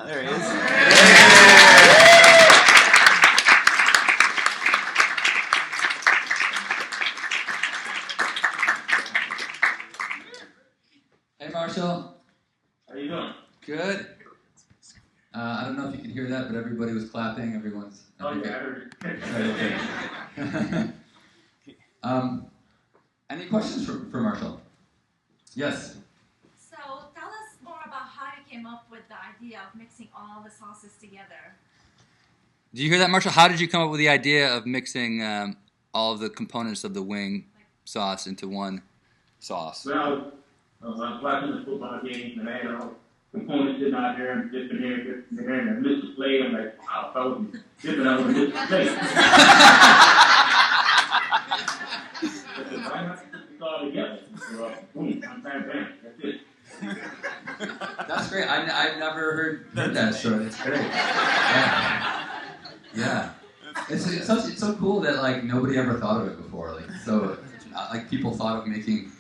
There he is. Hey, Marshall. How you doing? Good. I don't know if you can hear that, but everybody was clapping. Oh, yeah, I heard it. Any questions for Marshall? Yes. So tell us more about how you came up with the idea of mixing all the sauces together. Did you hear that, Marshall? How did you come up with the idea of mixing all of the components of the wing sauce into one sauce? Well, I was watching the football game, and I had all components sitting out there and dipping here, and I missed the play. I'm like, wow, if I was dipping, I would have missed the play. Why not put it all together? So, boom, one time, bam, that's it. That's great. I've never heard that, so it's great. Yeah. It's so cool that like nobody ever thought of it before. Like people thought of making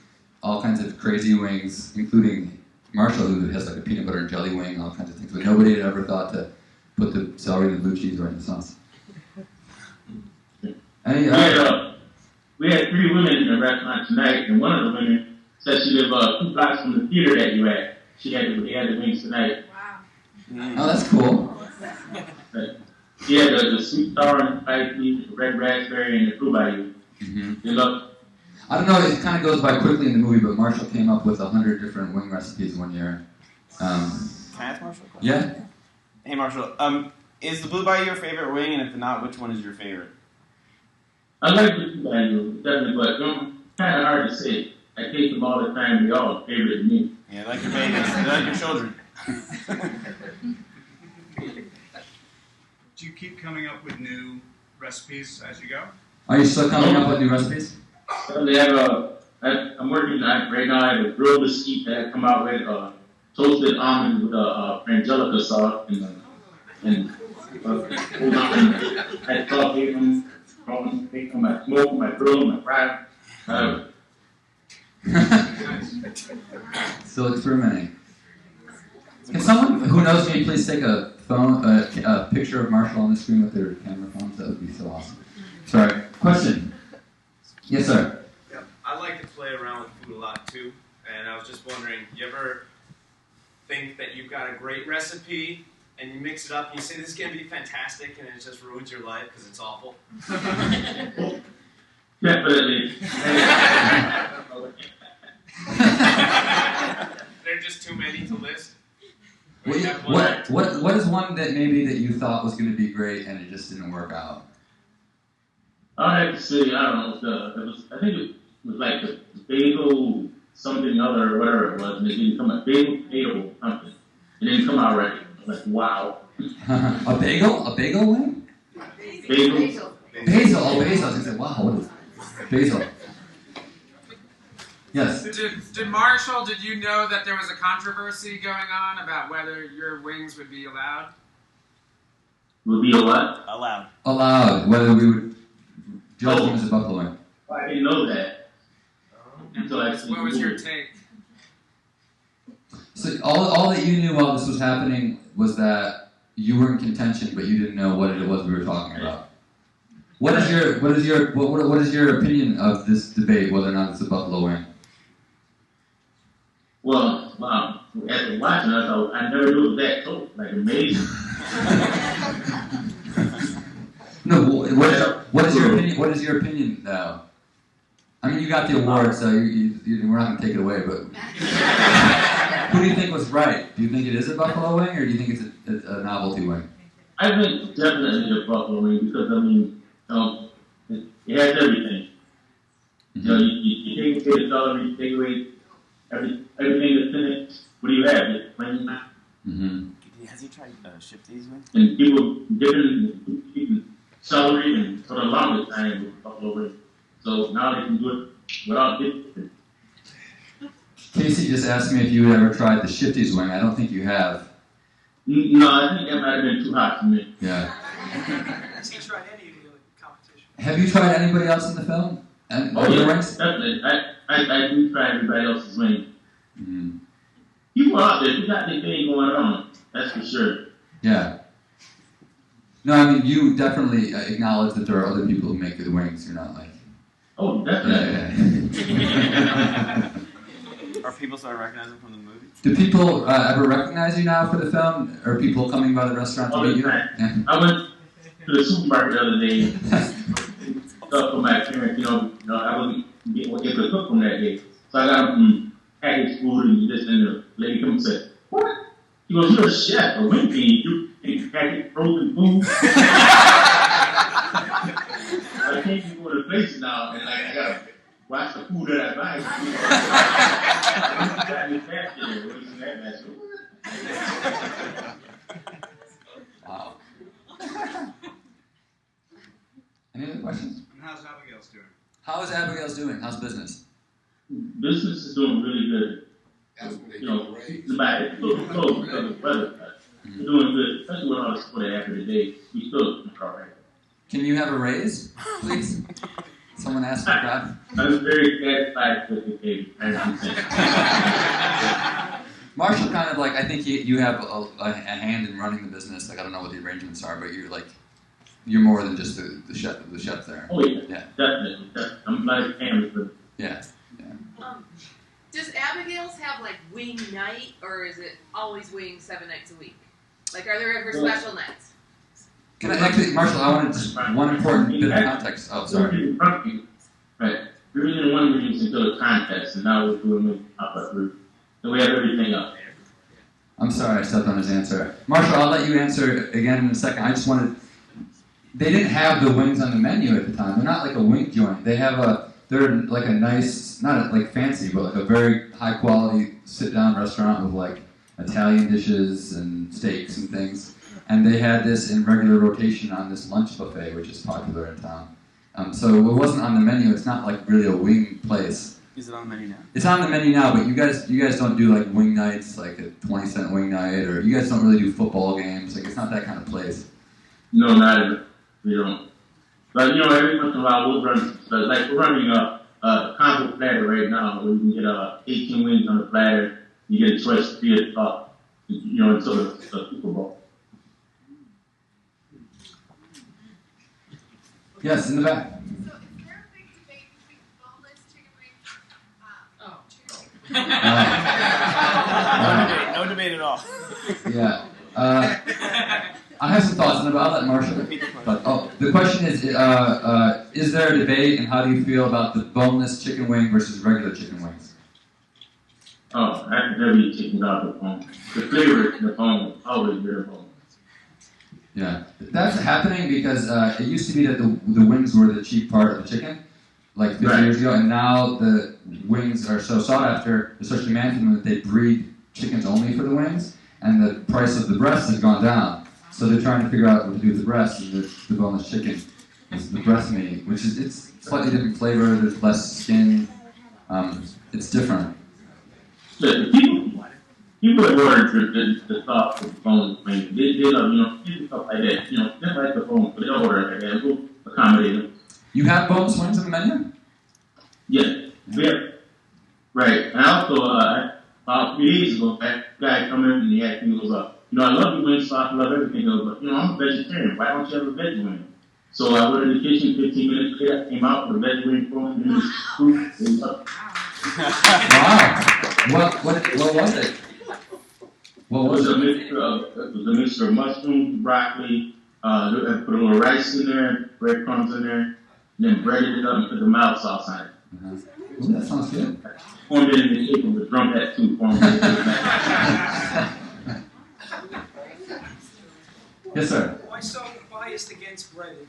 all kinds of crazy wings, including Marshall, who has like a peanut butter and jelly wing, all kinds of things. But nobody had ever thought to put the celery and the blue cheese right in the sauce. We had 3 women in the restaurant tonight, and one of the women said she lived 2 blocks from the theater that you at. They had the wings tonight. Wow. Oh, that's cool. Yeah, the sweet sour and spicy, the red raspberry, and the Bleu Bayou. Mm-hmm. They love. I don't know, it kind of goes by quickly in the movie, but Marshall came up with 100 different wing recipes one year. Can I ask Marshall a question? Yeah? Hey, Marshall. Is the Bleu Bayou your favorite wing? And if not, which one is your favorite? I like the Bleu Bayou, definitely, but kind of hard to say. I taste them all the time. They're all favorite to me. Yeah, like your babies. They're like your children. Do you keep coming up with new recipes as you go? Are you still coming up with new recipes? They have I'm working right now. I have a grilled mesquite that I come out with toasted almonds with frangelica sauce and I saute them, bake them, I smoke them, I grill them, I fry them. Still experimenting. Can someone who knows me please take a picture of Marshall on the screen with their camera phones? That would be so awesome. Sorry. Question. Yes, sir. Yeah, I like to play around with food a lot too, and I was just wondering, you ever think that you've got a great recipe and you mix it up and you say this is going to be fantastic and it just ruins your life because it's awful? Definitely. There are just too many to list. What is one that maybe that you thought was going to be great and it just didn't work out? I have to say, I don't know. I think it was like the bagel something other or whatever it was, and it didn't come out. Bagel something. It didn't come out right. I was like, wow. A bagel? A bagel wing? Bagel. Basil. Oh, basil. I was going to say, wow, what is basil? Yes. Did Marshall, did you know that there was a controversy going on about whether your wings would be allowed? Would be a what? Allowed. Whether we would judge them as a buffalo wing. I didn't know that. What was your take? So all that you knew while this was happening was that you were in contention, but you didn't know what it was we were talking about. What is your opinion of this debate, whether or not it's a buffalo wing? Well, after watching us, I never knew it was that close. Like amazing. No, what is your opinion? What is your opinion now? I mean, you got the award, so we're not going to take it away. But who do you think was right? Do you think it is a buffalo wing, or do you think it's a novelty wing? I think definitely a buffalo wing because it has everything. Mm-hmm. You take away the celery, you take away everything that's in it. What do you have? Just plain. Mm-hmm. Has he tried Shifty's wing? And people eating celery and for the longest time with buffalo wing. So now they can do it without it. Casey just asked me if you had ever tried the Shifty's wing. I don't think you have. No, I think that might have been too hot for me. Yeah. Has he tried any of the competition? Have you tried anybody else in the film? Yeah, definitely. I do try everybody else's wing. Mm-hmm. People out there, you got their thing going on. That's for sure. Yeah. No, I mean, you definitely acknowledge that there are other people who make good wings. You're not like... Oh, definitely. Yeah. Are people starting to recognize him from the movie? Do people ever recognize you now for the film? Are people coming by the restaurant to meet you? Yeah. I went to the supermarket the other day, stuff for my parents, I wasn't able to cook from that day. So I got some packaged food and this, and the lady comes and said, "What?" She goes, "You're a chef, a wing fiend, you package frozen food." I can't go to the place now, and like, I gotta watch the food that I buy. Wow. Any other questions? And how's Abigail's doing? How is Abigail's doing? How's business? Business is doing really good. That's when they You know, get a raise. it's about it's so close because of the weather. We're doing good, especially with all the support after the day. We still doing all right. Can you have a raise, please? Someone asked for that. I'm very satisfied with the baby. Marshall, kind of like, I think you have a hand in running the business. Like, I don't know what the arrangements are, but you're more than just the chef there. Oh yeah, Yeah. definitely. I'm like family for Yeah. Does Abigail's have like wing night, or is it always wing 7 nights a week? Like, are there ever special nights? Can I actually, Marshall, I wanted just one important bit of context. Oh, sorry. Right. We were in one meetings until the contest, and now we're doing it up at root. So we have everything up there. I'm sorry I stepped on his answer. Marshall, I'll let you answer again in a second. I just wanted... They didn't have the wings on the menu at the time. They're not like a wing joint. They're like a nice, not like fancy, but like a very high quality sit-down restaurant with like Italian dishes and steaks and things. And they had this in regular rotation on this lunch buffet, which is popular in town. So it wasn't on the menu. It's not like really a wing place. Is it on the menu now? It's on the menu now, but you guys don't do like wing nights, like a 20-cent wing night, or you guys don't really do football games. Like, it's not that kind of place. No, not even. We don't. But every once in a while we'll run. Like we're running a combo platter right now, where you can get 18 wings on the platter. You get a choice of 3 o'clock. Until the Super Bowl. Yes, in the back. So is there a big debate between boneless chicken wings, No debate at all. Yeah. I have some thoughts, and I'll let Marshall. But the question is there a debate, and how do you feel about the boneless chicken wing versus regular chicken wings? Oh, I can never eat chicken out of the bone. The flavor in the bone always very bone. Yeah, that's happening because it used to be that the wings were the cheap part of the chicken, like 50 years ago, and now the wings are so sought after, there's such demand for them that they breed chickens only for the wings, and the price of the breast has gone down. So they're trying to figure out what to do with the breast, and the boneless chicken is the breast meat, which is it's slightly different flavor. There's less skin. It's different. Yeah, people that order the stuff with the bone wings, they love stuff like that. Just like the bone, but they order it like that. We'll accommodate them. You have boneless wings on the menu? Yeah, we have. Right, and also about 3 days ago, that guy come in and he asked me, I love the wing sauce, I love everything else, but I'm a vegetarian. Why don't you have a veg wing? So I went in the kitchen 15 minutes later, came out with a veg wing for him, and it was Wow. What was it? What was it? It was a mixture of mushrooms, broccoli, I put a little rice in there, breadcrumbs in there, and then breaded it up and put the mild sauce on it. Ooh, that sounds good. Formed it in the shape of a drum hat too. Yes, sir. Why so biased against breaded?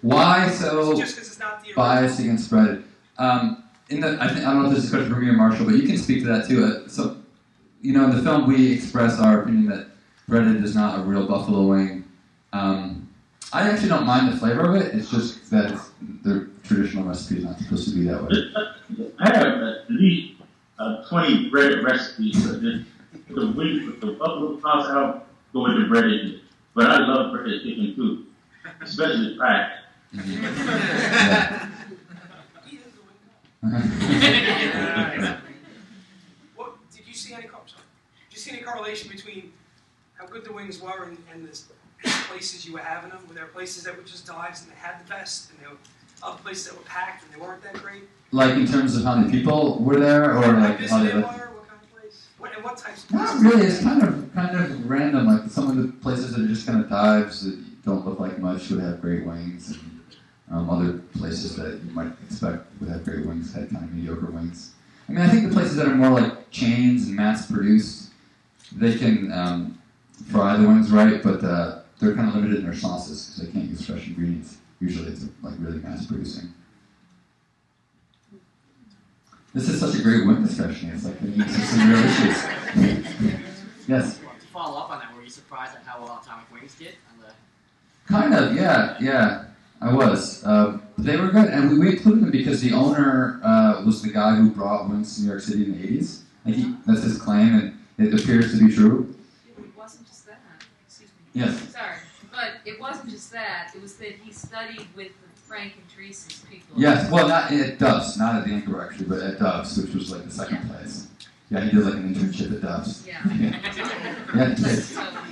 Why so Just because it's not the biased against breaded? I don't know if this is a question for me or Marshall, but you can speak to that too. In the film we express our opinion that breaded is not a real buffalo wing. I actually don't mind the flavor of it. It's just that the traditional recipe is not supposed to be that way. I have at least 20 breaded recipes. The wings with the buffalo sauce, I don't go with the breaded. But I love breaded chicken too, especially fried. Yeah. Did you see any correlation between how good the wings were and the places you were having them? Were there places that were just dives and they had the best, and there were other places that were packed and they weren't that great? Like in terms of how many people were there, or How like busy how they they were? looked? What kind of place? And what types of Not places? really. It's kind of random. Like some of the places that are just kind of dives that don't look like much would have great wings, and other places that you might expect would have great wings had kind of mediocre wings. I mean, I think the places that are more like chains and mass-produced, they can fry the wings right, but they're kind of limited in their sauces because they can't use fresh ingredients. Usually, it's like really mass-producing. This is such a great wing discussion. It's like getting into some real issues. Yes. To follow up on that, were you surprised at how well Atomic Wings did on the? Kind of, yeah. I was. They were good, and we included them because the owner was the guy who brought wings to New York City in the 80s. Like that's his claim, and it appears to be true. It wasn't just that. Excuse me. Yes. Sorry, but it wasn't just that. It was that he studied with Frank and Teresa's people. Yes, well, not at Dove's, not at the Anchor actually, but at Dove's, which was like the second place. Yeah, he did like an internship at Dove's. Yeah.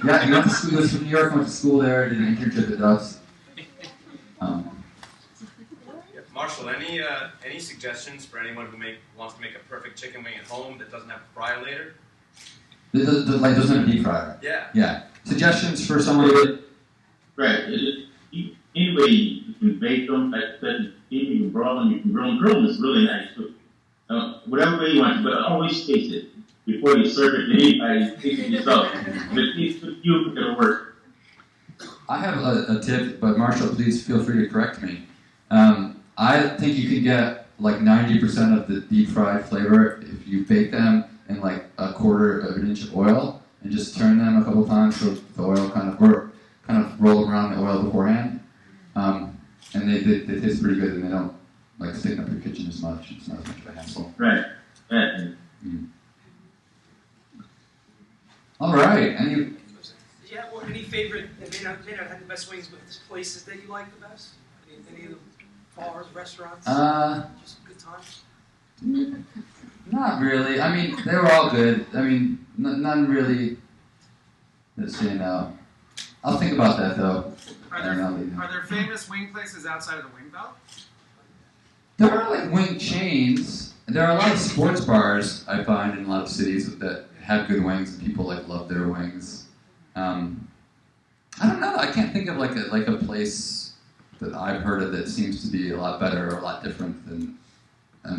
Yeah, he went to school. He was from New York, went to school there, did an internship at Dove's. Marshall, any suggestions for anyone who wants to make a perfect chicken wing at home that doesn't have to fry later? Like doesn't have a deep fryer. Yeah. Yeah. Suggestions for someone who... Right. Anyway, you can bake them, like I said, you can broil them, you can grill them. Grill them is really nice too. Whatever way you want to, but always taste it before you serve it to anybody. Taste it yourself. If it tastes good to you, it'll work. I have a tip, but Marshall, please feel free to correct me. I think you can get like 90% of the deep fried flavor if you bake them in like a quarter of an inch of oil and just turn them a couple times so the oil kind of roll around the oil beforehand. And they taste pretty good, and they don't like stick up your kitchen as much. It's not as much of a hassle. Right. All right. Any favorite that may not have the best wings, but places that you like the best? Any of the bars, restaurants? Just good times? Not really. I mean, they were all good. I mean, none really that stand out. I'll think about that, though. Are there famous wing places outside of the wing belt? There are, like, wing chains. There are a lot of sports bars, I find, in a lot of cities that have good wings, and people, like, love their wings. I don't know. I can't think of, like a place that I've heard of that seems to be a lot better or a lot different than, a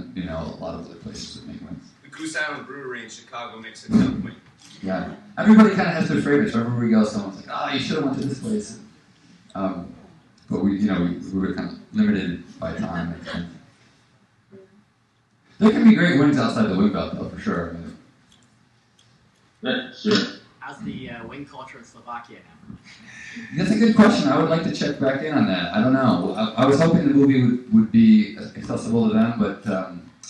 lot of other places that make wings. The Goose Island Brewery in Chicago makes a good wing. Yeah. Everybody kind of has their favorites. Wherever we go, someone's like, "Oh, you should have went to this place." But we were kind of limited by time. There can be great wings outside the wing belt, though, for sure. Sure. How's the wing culture in Slovakia now? That's a good question. I would like to check back in on that. I don't know. I was hoping the movie would be accessible to them, but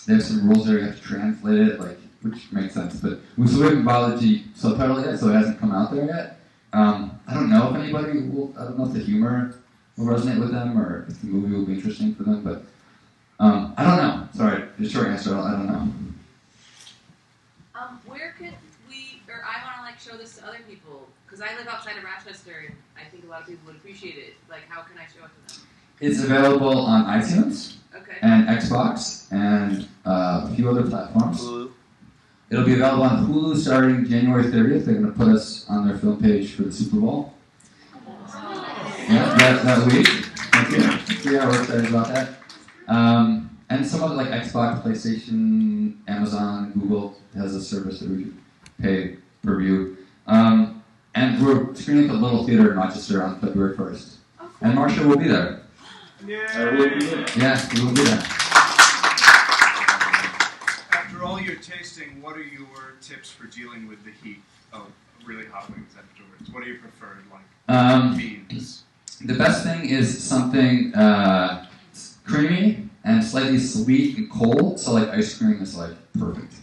they have some rules there. You have to translate it, which makes sense. But we haven't bothered to subtitle it yet, so it hasn't come out there yet. I don't know if anybody will. I don't know if the humor will resonate with them or if the movie will be interesting for them. But I don't know. Sorry, the short answer. I don't know. Where could we, or I want to show this to other people, because I live outside of Rochester, and I think a lot of people would appreciate it. How can I show it to them? It's available on iTunes and Xbox and a few other platforms. Hulu. It'll be available on Hulu starting January 30th. They're going to put us on their film page for the Super Bowl. Yeah, that week. Thank you. Yeah, we're excited about that. And some other Xbox, PlayStation, Amazon, Google has a service that we can pay per view. And we're screening at the Little Theater in Rochester on February 1st. And Marshall will be there. I will be there. Yeah, we will be there. After all your tasting, what are your tips for dealing with the heat of really hot wings afterwards? What are your preferred beans? The best thing is something creamy and slightly sweet and cold. So ice cream is perfect.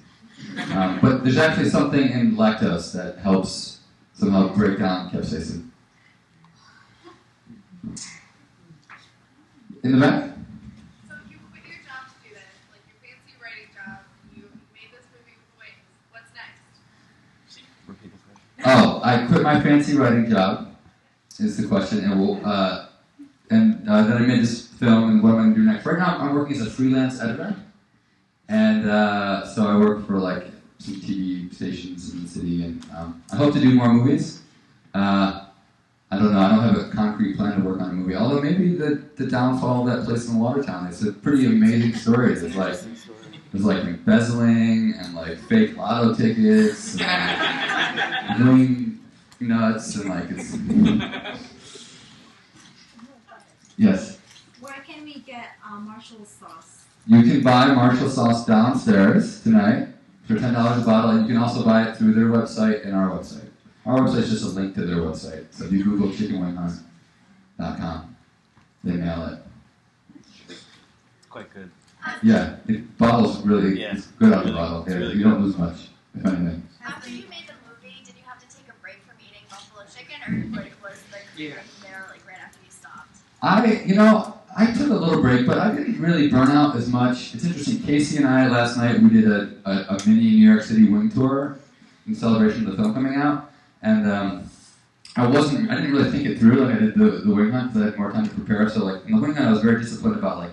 But there's actually something in lactose that helps somehow break down capsaicin. In the back? So you quit your job to do this, your fancy writing job, you made this movie with wings. What's next? Oh, I quit my fancy writing job, is the question, and then I made this film, and what am I going to do next? Right now, I'm working as a freelance editor, and so I work for like some TV stations in the city, and I hope to do more movies. I don't know, I don't have a concrete plan to work on a movie, although maybe the downfall of that place in Watertown is a pretty amazing story. There's like embezzling and like fake lotto tickets and wing nuts and like it's... Yes? Where can we get Marshall sauce? You can buy Marshall sauce downstairs tonight for $10 a bottle, and you can also buy it through their website and our website. Our website is just a link to their website. So if you Google chickenwinghunt.com, they mail it. Quite good. Yeah, the bottle's really it's good on the really, bottle. Yeah, really you don't lose much, if anything. After you made the movie, did you have to take a break from eating buffalo chicken, or was the break there like right after you stopped? I took a little break, but I didn't really burn out as much. It's interesting. Casey and I last night we did a mini New York City wing tour in celebration of the film coming out, and I didn't really think it through like I did the wing hunt because I had more time to prepare. So like in the wing hunt, I was very disciplined about like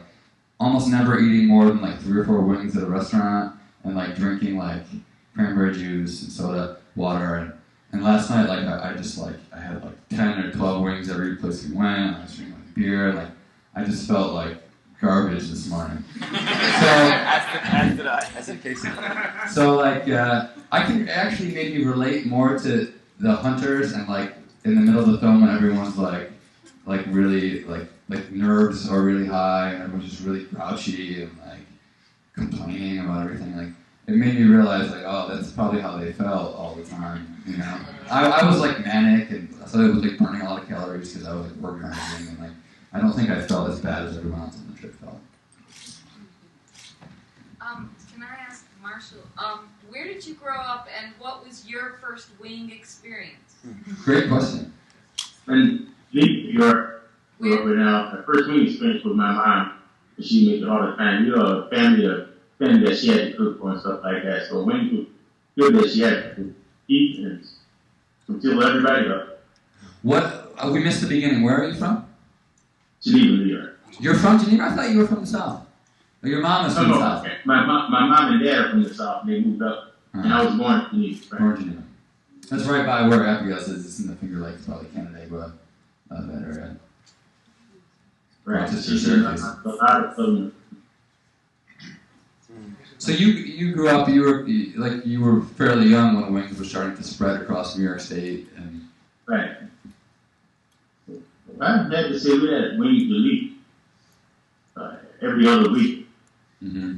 almost never eating more than like 3 or 4 wings at a restaurant, and like drinking like cranberry juice and soda water. And last night, like I had like 10 or 12 wings every place we went. I was drinking like beer, and like I just felt like garbage this morning. So as did I. I said Casey. So like I can actually maybe relate more to the hunters, and like in the middle of the film when everyone's like really like nerves are really high and everyone's just really grouchy and like complaining about everything. Like it made me realize like, oh, that's probably how they felt all the time. You know, I was like manic, and so I was like burning a lot of calories because I was like organizing, and like I don't think I felt as bad as everyone else on the trip felt. Can I ask Marshall, where did you grow up, and what was your first wing experience? Great question. And New York, grew up with the first wing experience with my mom. She made it all the time. A family that she had to cook for and stuff like that. So when good that she had to eat and fill everybody up. What? We missed the beginning. Where are you from? Geneva, New York. You're from Geneva? I thought you were from the South. Or your mom is from the South. My mom and dad are from the South. They moved up. And I was born in Geneva. Right? Born in Geneva. That's right by where Abigail says. It's in the Finger Lakes, probably Canandaigua, that area. Right. Rochester, Syracuse. So you grew up. You were fairly young when wings were starting to spread across New York State, and right. I had to say we had wings to leave every other week. Mm-hmm.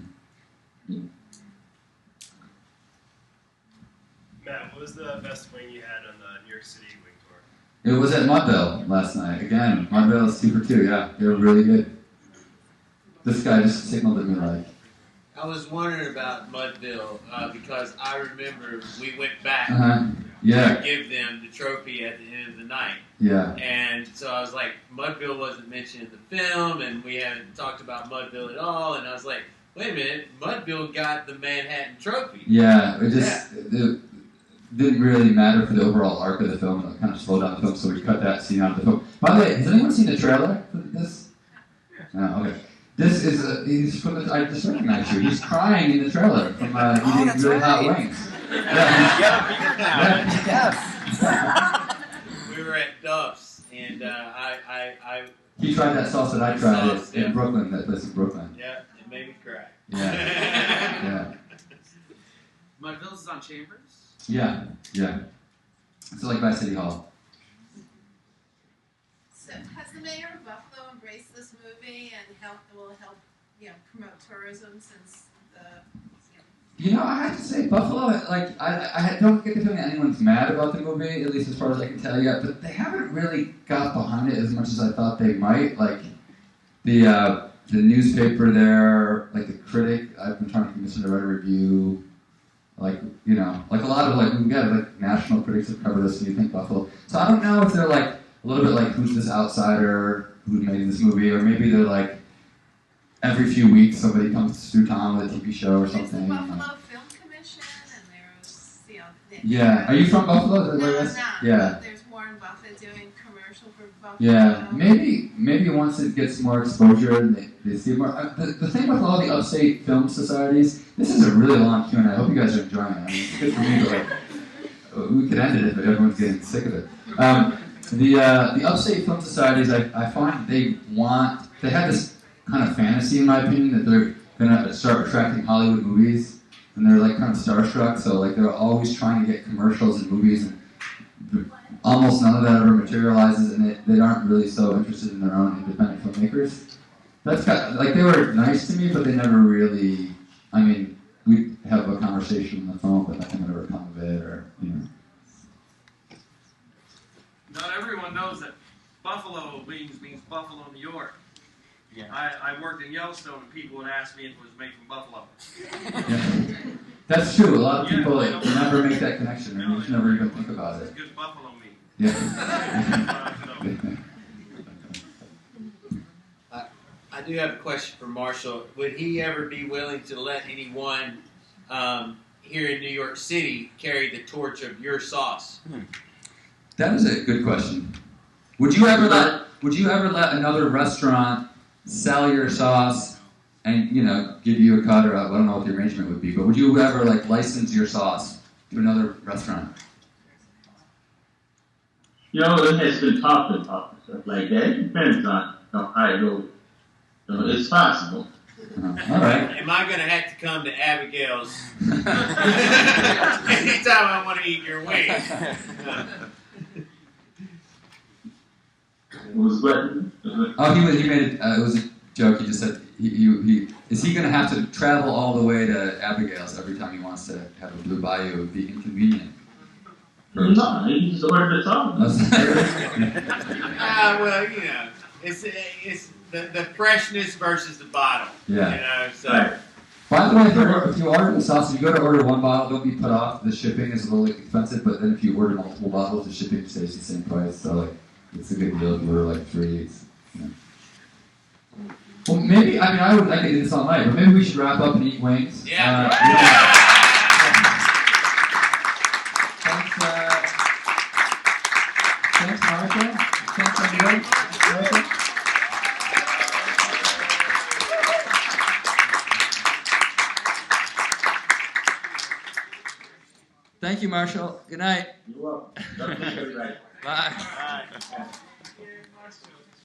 Matt, what was the best wing you had on the New York City wing tour? It was at Mudville last night. Again, Mudville is 2 for 2. Yeah, they were really good. This guy just signaled at me like. I was wondering about Mudville because I remember we went back to give them the trophy at the end of the night. Yeah. And so I was like, Mudville wasn't mentioned in the film, and we hadn't talked about Mudville at all. And I was like, wait a minute, Mudville got the Manhattan Trophy. Yeah, it just it didn't really matter for the overall arc of the film. It kind of slowed down the film, so we cut that scene out of the film. By the way, has anyone seen the trailer for this? No, okay. This is he's from the. I just recognized you. He's crying in the trailer from eating really hot wings. Yes. We were at Duff's, and I. He tried that sauce that I tried in Brooklyn. That place in Brooklyn. Yeah, it made me cry. Yeah. Mudville's is on Chambers? Yeah. It's like by City Hall. So has the mayor of Buffalo embraced this movie and will help promote tourism since the I have to say Buffalo. Like I don't get the feeling that anyone's mad about the movie, at least as far as I can tell yet. But they haven't really got behind it as much as I thought they might. Like the newspaper there, like the critic. I've been trying to convince them to write a review. Like a lot of we got like national critics that cover this, and you think Buffalo. So I don't know if they're like a little bit like who's this outsider who made this movie, or maybe they're like every few weeks somebody comes through town with a TV show or something. There's the Buffalo Film Commission, and there's the Yeah. Are you from Buffalo? Is that No, where I'm it is? not. Yeah. But there's Warren Buffett doing commercial for Buffalo. Yeah, maybe once it gets more exposure and they see more. The thing with all the upstate film societies, this is a really long Q&A. I hope you guys are enjoying it. I mean, it's good for me, but we could end it if everyone's getting sick of it. The upstate film societies, I find they have this kind of fantasy, in my opinion, that they're going to start attracting Hollywood movies, and they're like kind of starstruck, so like they're always trying to get commercials and movies, and almost none of that ever materializes, and they aren't really so interested in their own independent filmmakers. That's kind of, like, they were nice to me, but they never really, I mean, we'd have a conversation on the phone, but nothing would ever come of it, or, you know. Not everyone knows that Buffalo wings means Buffalo, New York. Yeah. I worked in Yellowstone, and people would ask me if it was made from Buffalo. Yeah. That's true. A lot of people never make that connection, or just never even think about it. It's good Buffalo meat. Yeah. I do have a question for Marshall. Would he ever be willing to let anyone here in New York City carry the torch of your sauce? That is a good question. Would you ever let another restaurant sell your sauce and, you know, give you a cut, or I don't know what the arrangement would be, but would you ever like license your sauce to another restaurant? You know, it has been talked about stuff like that. It depends on how it goes. So it's possible. All right. Am I going to have to come to Abigail's anytime I want to eat your wings? Oh, he made it. It was a joke. He just said is he going to have to travel all the way to Abigail's every time he wants to have a Bleu Bayou? It would be inconvenient. No, he just ordered the sauce. Well, you know, it's the freshness versus the bottle. Yeah. You know, so. Right. By the way, if you order the sauce, if you go to order one bottle, don't be put off. The shipping is a little expensive, but then if you order multiple bottles, the shipping stays the same price. So like, it's a good deal if you order like 3. It's, you know. Well, maybe I could do this all night, but maybe we should wrap up and eat wings. Yeah. Thanks, Marshall. Thanks, everybody. Thank you, Marshall. Good night. You're welcome. Bye. Bye.